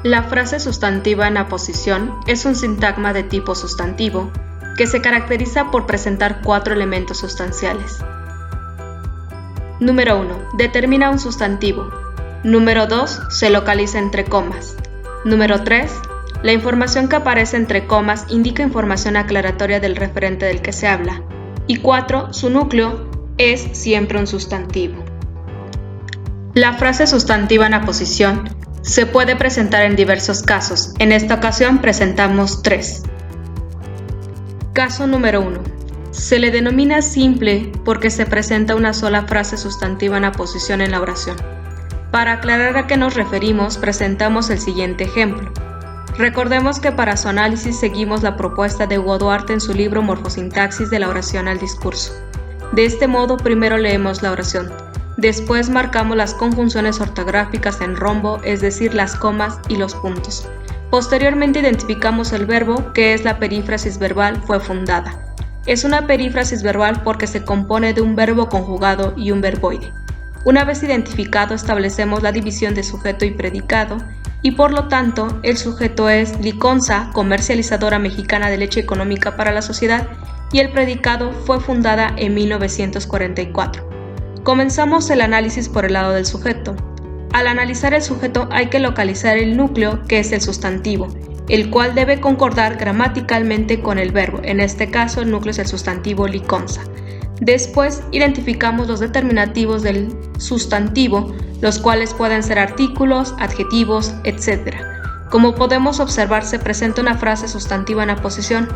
La frase sustantiva en aposición es un sintagma de tipo sustantivo que se caracteriza por presentar 4 elementos sustanciales. Número 1. Determina un sustantivo. Número 2. Se localiza entre comas. Número 3. La información que aparece entre comas indica información aclaratoria del referente del que se habla. Y 4. Su núcleo es siempre un sustantivo. La frase sustantiva en aposición se puede presentar en diversos casos. En esta ocasión presentamos 3. Caso número 1. Se le denomina simple porque se presenta una sola frase sustantiva en aposición en la oración. Para aclarar a qué nos referimos, presentamos el siguiente ejemplo. Recordemos que para su análisis seguimos la propuesta de Hugo Duarte en su libro Morfosintaxis de la oración al discurso. De este modo, primero leemos la oración. Después marcamos las conjunciones ortográficas en rombo, es decir, las comas y los puntos. Posteriormente identificamos el verbo, que es la perífrasis verbal fue fundada. Es una perífrasis verbal porque se compone de un verbo conjugado y un verboide. Una vez identificado, establecemos la división de sujeto y predicado, y por lo tanto, el sujeto es Liconza, comercializadora mexicana de leche económica para la sociedad, y el predicado fue fundada en 1944. Comenzamos el análisis por el lado del sujeto. Al analizar el sujeto hay que localizar el núcleo, que es el sustantivo, el cual debe concordar gramaticalmente con el verbo. En este caso, el núcleo es el sustantivo Liconza. Después, identificamos los determinativos del sustantivo, los cuales pueden ser artículos, adjetivos, etc. Como podemos observar, se presenta una frase sustantiva en aposición.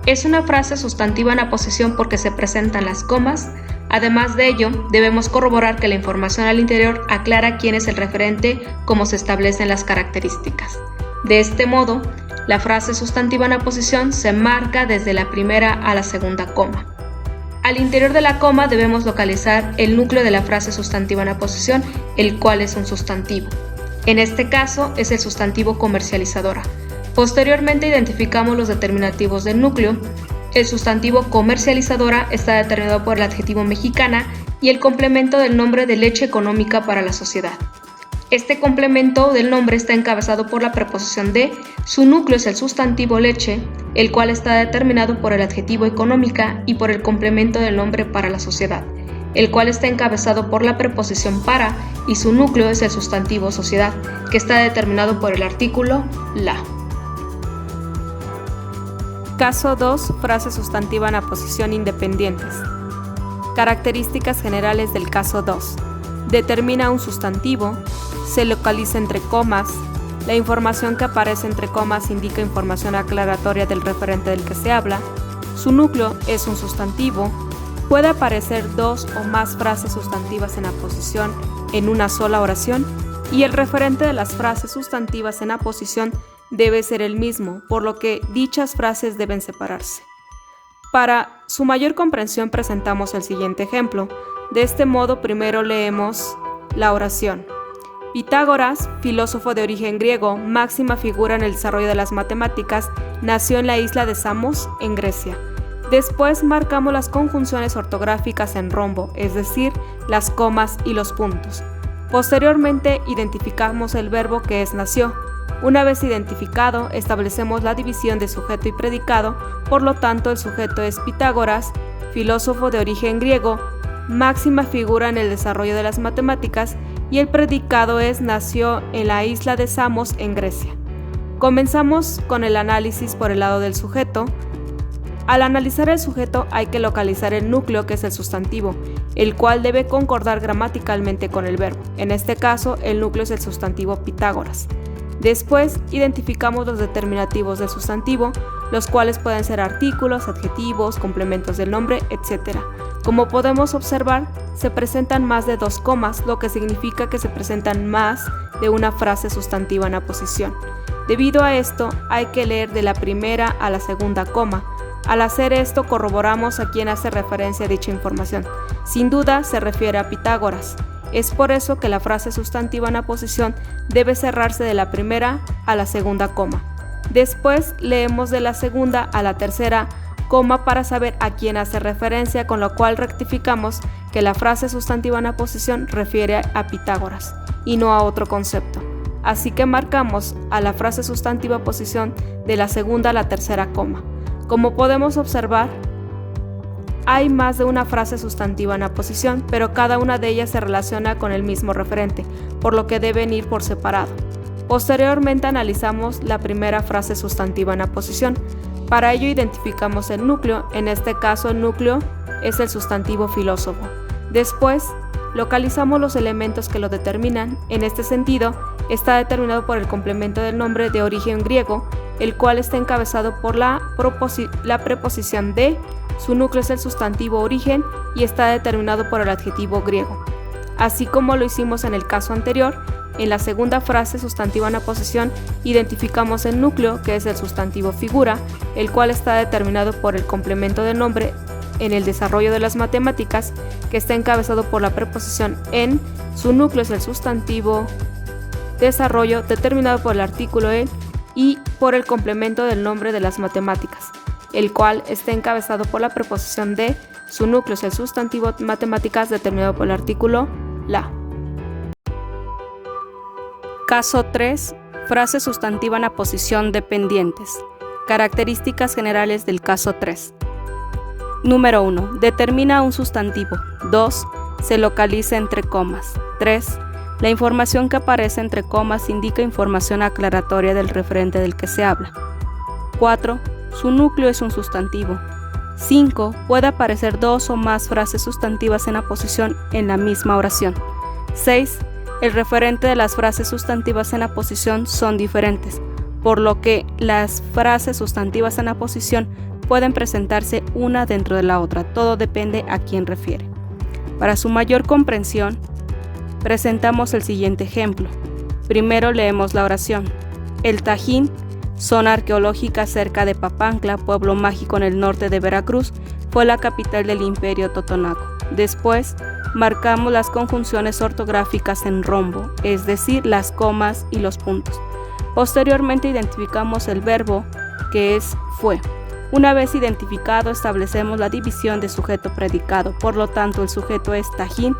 Es una frase sustantiva en aposición porque se presentan las comas. Además de ello, debemos corroborar que la información al interior aclara quién es el referente como se establecen las características. De este modo, la frase sustantiva en aposición se marca desde la primera a la segunda coma. Al interior de la coma debemos localizar el núcleo de la frase sustantiva en aposición, el cual es un sustantivo. En este caso es el sustantivo comercializadora. Posteriormente identificamos los determinativos del núcleo. El sustantivo comercializadora está determinado por el adjetivo mexicana y el complemento del nombre de leche económica para la sociedad. Este complemento del nombre está encabezado por la preposición de, su núcleo es el sustantivo leche, el cual está determinado por el adjetivo económica y por el complemento del nombre para la sociedad, el cual está encabezado por la preposición para y su núcleo es el sustantivo sociedad, que está determinado por el artículo la. Caso 2. Frase sustantiva en aposición independientes. Características generales del caso 2. Determina un sustantivo, se localiza entre comas, la información que aparece entre comas indica información aclaratoria del referente del que se habla, su núcleo es un sustantivo, puede aparecer 2 o más frases sustantivas en aposición en una sola oración y el referente de las frases sustantivas en aposición debe ser el mismo, por lo que dichas frases deben separarse. Para su mayor comprensión presentamos el siguiente ejemplo. De este modo, primero leemos la oración. Pitágoras, filósofo de origen griego, máxima figura en el desarrollo de las matemáticas, nació en la isla de Samos, en Grecia. Después marcamos las conjunciones ortográficas en rombo, es decir, las comas y los puntos. Posteriormente, identificamos el verbo que es nació. Una vez identificado, establecemos la división de sujeto y predicado, por lo tanto el sujeto es Pitágoras, filósofo de origen griego, máxima figura en el desarrollo de las matemáticas, y el predicado es nació en la isla de Samos en Grecia. Comenzamos con el análisis por el lado del sujeto. Al analizar el sujeto hay que localizar el núcleo, que es el sustantivo, el cual debe concordar gramaticalmente con el verbo. En este caso, el núcleo es el sustantivo Pitágoras. Después, identificamos los determinativos del sustantivo, los cuales pueden ser artículos, adjetivos, complementos del nombre, etc. Como podemos observar, se presentan más de 2 comas, lo que significa que se presentan más de una frase sustantiva en aposición. Debido a esto, hay que leer de la primera a la segunda coma. Al hacer esto, corroboramos a quién hace referencia a dicha información. Sin duda, se refiere a Pitágoras. Es por eso que la frase sustantiva en aposición debe cerrarse de la primera a la segunda coma. Después leemos de la segunda a la tercera coma para saber a quién hace referencia, con lo cual rectificamos que la frase sustantiva en aposición refiere a Pitágoras y no a otro concepto. así que marcamos a la frase sustantiva posición de la segunda a la tercera coma. Como podemos observar, hay más de una frase sustantiva en aposición, pero cada una de ellas se relaciona con el mismo referente, por lo que deben ir por separado. Posteriormente analizamos la primera frase sustantiva en aposición. Para ello identificamos el núcleo, en este caso el núcleo es el sustantivo filósofo. Después, localizamos los elementos que lo determinan. En este sentido, está determinado por el complemento del nombre de origen griego, el cual está encabezado por la preposición de. Su núcleo es el sustantivo origen y está determinado por el adjetivo griego. Así como lo hicimos en el caso anterior, en la segunda frase sustantiva en aposición identificamos el núcleo, que es el sustantivo figura, el cual está determinado por el complemento del nombre en el desarrollo de las matemáticas, que está encabezado por la preposición en. Su núcleo es el sustantivo desarrollo, determinado por el artículo en y por el complemento del nombre de las matemáticas, el cual está encabezado por la preposición de. Su núcleo es el sustantivo matemáticas, determinado por el artículo la. Caso 3. Frase sustantiva en aposición dependientes. Características generales del caso 3. Número 1. Determina un sustantivo. 2. Se localiza entre comas. 3. La información que aparece entre comas indica información aclaratoria del referente del que se habla. 4. Su núcleo es un sustantivo. 5. Puede aparecer dos o más frases sustantivas en aposición en la misma oración. 6. El referente de las frases sustantivas en aposición son diferentes, por lo que las frases sustantivas en aposición pueden presentarse una dentro de la otra. Todo depende a quién refiere. Para su mayor comprensión, presentamos el siguiente ejemplo. Primero leemos la oración. El Tajín, zona arqueológica cerca de Papantla, pueblo mágico en el norte de Veracruz, fue la capital del Imperio Totonaco. Después, marcamos las conjunciones ortográficas en rombo, es decir, las comas y los puntos. Posteriormente identificamos el verbo, que es fue. Una vez identificado, establecemos la división de sujeto-predicado. Por lo tanto, el sujeto es Tajín,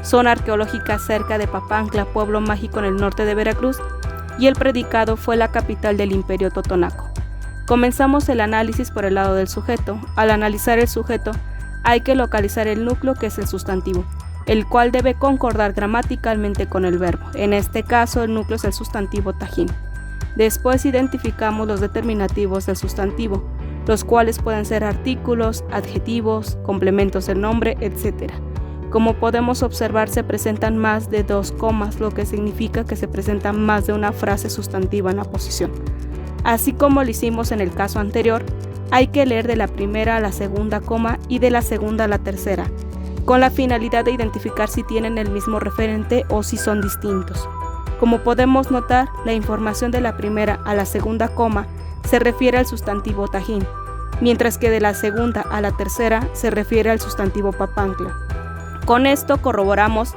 zona arqueológica cerca de Papantla, pueblo mágico en el norte de Veracruz, y el predicado fue la capital del Imperio Totonaco. Comenzamos el análisis por el lado del sujeto. Al analizar el sujeto, hay que localizar el núcleo, que es el sustantivo, el cual debe concordar gramaticalmente con el verbo. En este caso, el núcleo es el sustantivo Tajín. Después identificamos los determinativos del sustantivo, los cuales pueden ser artículos, adjetivos, complementos del nombre, etc. Como podemos observar, se presentan más de 2 comas, lo que significa que se presenta más de una frase sustantiva en aposición. Así como lo hicimos en el caso anterior, hay que leer de la primera a la segunda coma y de la segunda a la tercera, con la finalidad de identificar si tienen el mismo referente o si son distintos. Como podemos notar, la información de la primera a la segunda coma se refiere al sustantivo Tajín, mientras que de la segunda a la tercera se refiere al sustantivo Papantla. Con esto corroboramos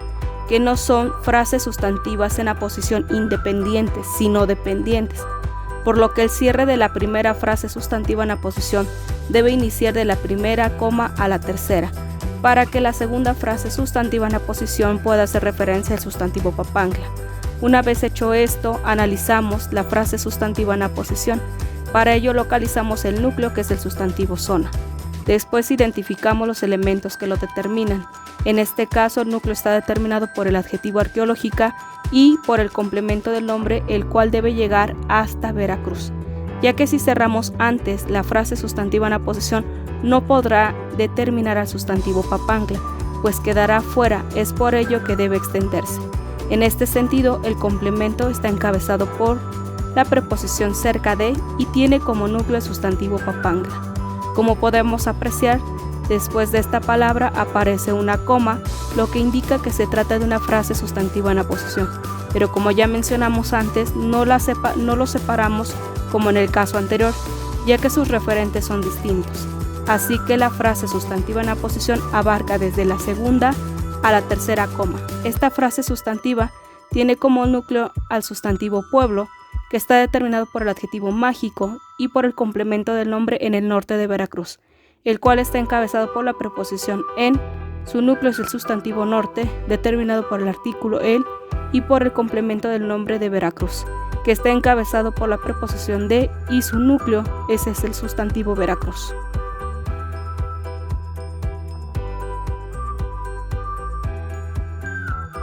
que no son frases sustantivas en aposición independientes, sino dependientes, por lo que el cierre de la primera frase sustantiva en aposición debe iniciar de la primera coma a la tercera, para que la segunda frase sustantiva en aposición pueda hacer referencia al sustantivo Papantla. Una vez hecho esto, analizamos la frase sustantiva en aposición. Para ello localizamos el núcleo, que es el sustantivo zona. Después identificamos los elementos que lo determinan. En este caso, el núcleo está determinado por el adjetivo arqueológica y por el complemento del nombre, el cual debe llegar hasta Veracruz, ya que si cerramos antes la frase sustantiva en aposición, no podrá determinar al sustantivo Papantla, pues quedará fuera. Es por ello que debe extenderse. En este sentido, el complemento está encabezado por la preposición cerca de y tiene como núcleo el sustantivo Papantla. Como podemos apreciar, después de esta palabra aparece una coma, lo que indica que se trata de una frase sustantiva en aposición, pero como ya mencionamos antes, no lo separamos como en el caso anterior, ya que sus referentes son distintos. Así que la frase sustantiva en aposición abarca desde la segunda a la tercera coma. Esta frase sustantiva tiene como núcleo al sustantivo pueblo, que está determinado por el adjetivo mágico y por el complemento del nombre en el norte de Veracruz, el cual está encabezado por la preposición en. Su núcleo es el sustantivo norte, determinado por el artículo el, y por el complemento del nombre de Veracruz, que está encabezado por la preposición de y su núcleo, ese es el sustantivo Veracruz.